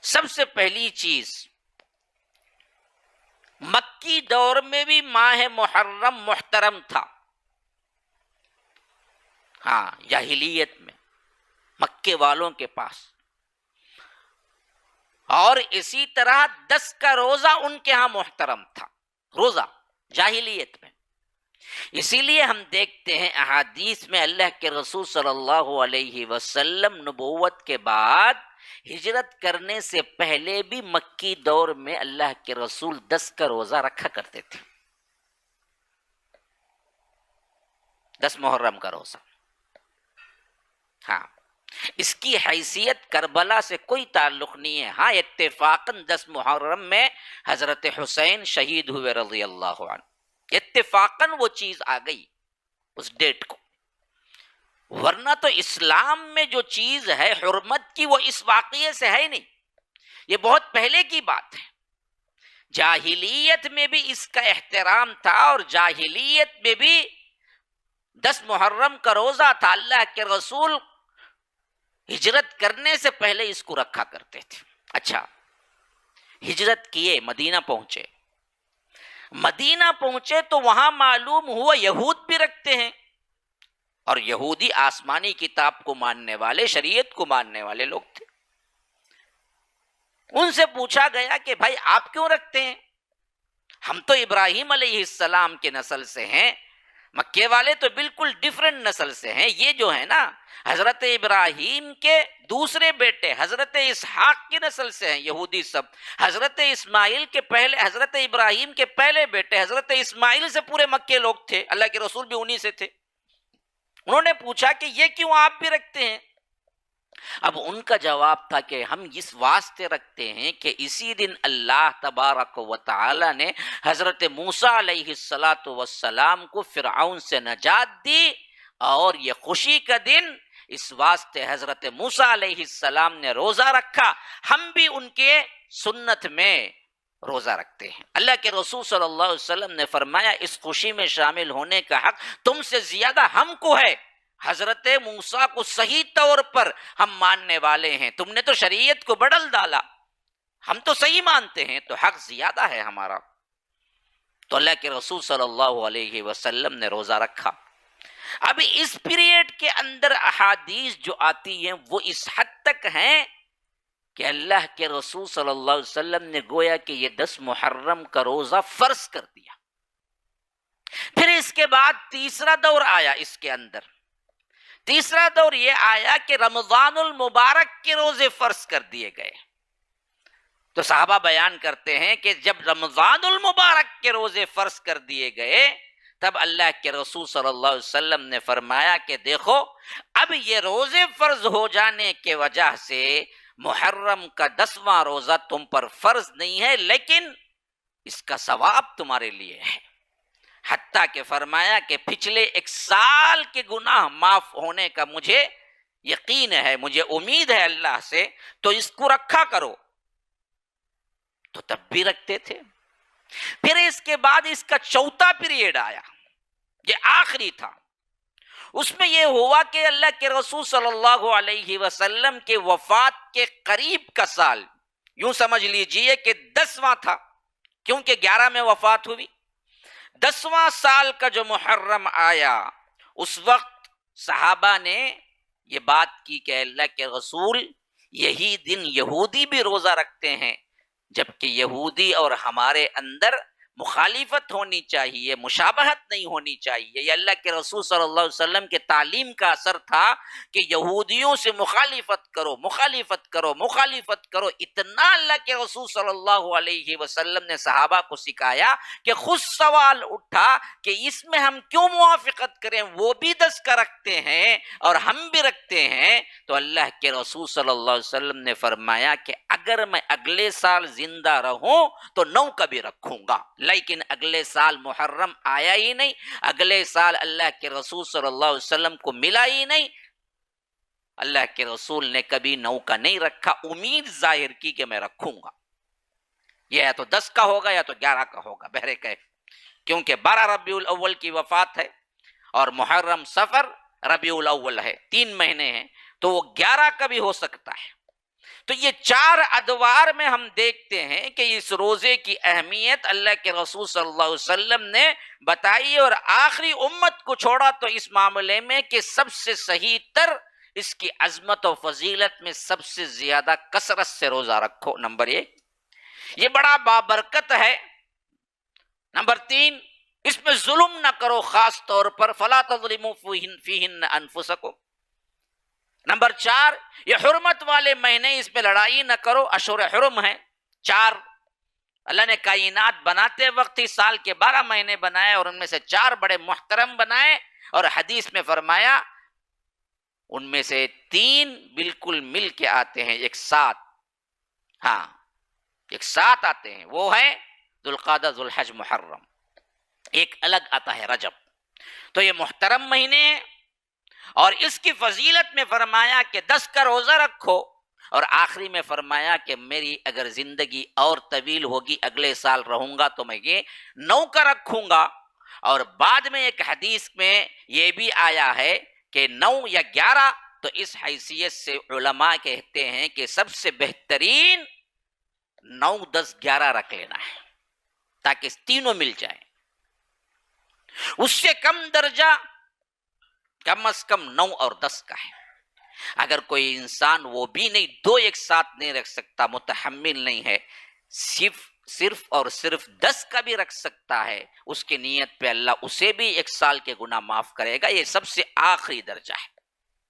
سب سے پہلی چیز، مکی دور میں بھی ماہ محرم محترم تھا، ہاں جاہلیت میں مکے والوں کے پاس، اور اسی طرح 10 کا روزہ ان کے ہاں محترم تھا، روزہ جاہلیت میں۔ اسی لیے ہم دیکھتے ہیں احادیث میں اللہ کے رسول صلی اللہ علیہ وسلم نبوت کے بعد ہجرت کرنے سے پہلے بھی مکی دور میں اللہ کے رسول 10 کا روزہ رکھا کرتے تھے، 10 محرم کا روزہ۔ ہاں، اس کی حیثیت کربلا سے کوئی تعلق نہیں ہے، ہاں اتفاقاً 10 محرم میں حضرت حسین شہید ہوئے رضی اللہ عنہ، اتفاقاً وہ چیز آ گئی اس ڈیٹ کو، ورنہ تو اسلام میں جو چیز ہے حرمت کی وہ اس واقعے سے ہے ہی نہیں، یہ بہت پہلے کی بات ہے۔ جاہلیت میں بھی اس کا احترام تھا، اور جاہلیت میں بھی 10 محرم کا روزہ تھا، اللہ کے رسول ہجرت کرنے سے پہلے اس کو رکھا کرتے تھے۔ اچھا، ہجرت کیے، مدینہ پہنچے، مدینہ پہنچے تو وہاں معلوم ہوا یہود بھی رکھتے ہیں، اور یہودی آسمانی کتاب کو ماننے والے، شریعت کو ماننے والے لوگ تھے۔ ان سے پوچھا گیا کہ بھائی آپ کیوں رکھتے ہیں؟ ہم تو ابراہیم علیہ السلام کے نسل سے ہیں، مکے والے تو بالکل ڈیفرنٹ نسل سے ہیں، یہ جو ہے نا حضرت ابراہیم کے دوسرے بیٹے حضرت اسحاق کی نسل سے ہیں یہودی سب، حضرت اسماعیل کے پہلے، حضرت ابراہیم کے پہلے بیٹے حضرت اسماعیل سے پورے مکے لوگ تھے، اللہ کے رسول بھی انہی سے تھے۔ انہوں نے پوچھا کہ یہ کیوں آپ بھی رکھتے ہیں؟ اب ان کا جواب تھا کہ ہم اس واسطے رکھتے ہیں کہ اسی دن اللہ تبارک و تعالی نے حضرت موسیٰ علیہ السلام کو فرعون سے نجات دی، اور یہ خوشی کا دن، اس واسطے حضرت موسیٰ علیہ السلام نے روزہ رکھا، ہم بھی ان کے سنت میں روزہ رکھتے ہیں۔ اللہ کے رسول صلی اللہ علیہ وسلم نے فرمایا اس خوشی میں شامل ہونے کا حق تم سے زیادہ ہم کو ہے، حضرت موسیٰ کو صحیح طور پر ہم ماننے والے ہیں، تم نے تو شریعت کو بدل ڈالا، ہم تو صحیح مانتے ہیں، تو حق زیادہ ہے ہمارا۔ تو اللہ کے رسول صلی اللہ علیہ وسلم نے روزہ رکھا۔ اب اس پیریڈ کے اندر احادیث جو آتی ہیں وہ اس حد تک ہیں کہ اللہ کے رسول صلی اللہ علیہ وسلم نے گویا کہ یہ 10 محرم کا روزہ فرض کر دیا۔ پھر اس کے بعد تیسرا دور آیا، اس کے اندر تیسرا دور یہ آیا کہ رمضان المبارک کے روزے فرض کر دیے گئے۔ تو صحابہ بیان کرتے ہیں کہ جب رمضان المبارک کے روزے فرض کر دیے گئے تب اللہ کے رسول صلی اللہ علیہ وسلم نے فرمایا کہ دیکھو اب یہ روزے فرض ہو جانے کے وجہ سے محرم کا 10واں روزہ تم پر فرض نہیں ہے، لیکن اس کا ثواب تمہارے لیے ہے، حتیٰ کہ فرمایا کہ پچھلے 1 سال کے گناہ معاف ہونے کا مجھے یقین ہے، مجھے امید ہے اللہ سے، تو اس کو رکھا کرو۔ تو تب بھی رکھتے تھے۔ پھر اس کے بعد اس کا چوتھا پیریڈ آیا، یہ آخری تھا، اس میں یہ ہوا کہ اللہ کے رسول صلی اللہ علیہ وسلم کے وفات کے قریب کا سال، یوں سمجھ لیجئے کہ 10واں تھا، کیونکہ 11 میں وفات ہوئی، 10واں سال کا جو محرم آیا، اس وقت صحابہ نے یہ بات کی کہ اللہ کے رسول یہی دن یہودی بھی روزہ رکھتے ہیں، جبکہ یہودی اور ہمارے اندر مخالفت ہونی چاہیے، مشابہت نہیں ہونی چاہیے۔ یہ اللہ کے رسول صلی اللہ علیہ وسلم کے تعلیم کا اثر تھا کہ یہودیوں سے مخالفت کرو، مخالفت کرو، مخالفت کرو۔ اتنا اللہ کے رسول صلی اللہ علیہ وسلم نے صحابہ کو سکھایا کہ خود سوال اٹھا کہ اس میں ہم کیوں موافقت کریں، وہ بھی 10 کا رکھتے ہیں اور ہم بھی رکھتے ہیں۔ تو اللہ کے رسول صلی اللہ علیہ وسلم نے فرمایا کہ اگر میں اگلے سال زندہ رہوں تو 9 کا بھی رکھوں گا، لیکن اگلے سال محرم آیا ہی نہیں، اگلے سال اللہ کے رسول صلی اللہ علیہ وسلم کو ملا ہی نہیں، اللہ کے رسول نے کبھی 9 کا نہیں رکھا، امید ظاہر کی کہ میں رکھوں گا، یہ یا تو 10 کا ہوگا یا تو 11 کا ہوگا، بہر کیف، کیونکہ 12 ربیع الاول کی وفات ہے اور محرم صفر ربیع الاول ہے، 3 مہینے ہیں، تو وہ 11 کا بھی ہو سکتا ہے۔ تو یہ 4 ادوار میں ہم دیکھتے ہیں کہ اس روزے کی اہمیت اللہ کے رسول صلی اللہ علیہ وسلم نے بتائی، اور آخری امت کو چھوڑا تو اس معاملے میں کہ سب سے صحیح تر اس کی عظمت و فضیلت میں سب سے زیادہ کثرت سے روزہ رکھو، نمبر 1 یہ بڑا بابرکت ہے۔ نمبر 3 اس میں ظلم نہ کرو، خاص طور پر فلا تظلموا فیہن انفسکم۔ نمبر 4 یہ حرمت والے مہینے، اس پہ لڑائی نہ کرو، اشہر حرم ہے 4۔ اللہ نے کائنات بناتے وقت ہی سال کے 12 مہینے بنائے، اور ان میں سے 4 بڑے محترم بنائے، اور حدیث میں فرمایا ان میں سے 3 بالکل مل کے آتے ہیں ایک ساتھ، ہاں ایک ساتھ آتے ہیں، وہ ہے ذوالقعدہ، ذوالحج، محرم، ایک الگ آتا ہے رجب۔ تو یہ محترم مہینے ہیں، اور اس کی فضیلت میں فرمایا کہ 10 کا روزہ رکھو، اور آخری میں فرمایا کہ میری اگر زندگی اور طویل ہوگی، اگلے سال رہوں گا تو میں یہ 9 کا رکھوں گا۔ اور بعد میں ایک حدیث میں یہ بھی آیا ہے کہ 9 یا 11، تو اس حیثیت سے علماء کہتے ہیں کہ سب سے بہترین 9، 10، 11 رکھ لینا ہے تاکہ تینوں مل جائیں۔ اس سے کم درجہ کم از کم 9 اور 10 کا ہے۔ اگر کوئی انسان وہ بھی نہیں، 2 ایک ساتھ نہیں رکھ سکتا، متحمل نہیں ہے، صرف اور صرف 10 کا بھی رکھ سکتا ہے، اس کی نیت پہ اللہ اسے بھی 1 سال کے گناہ معاف کرے گا۔ یہ سب سے آخری درجہ ہے۔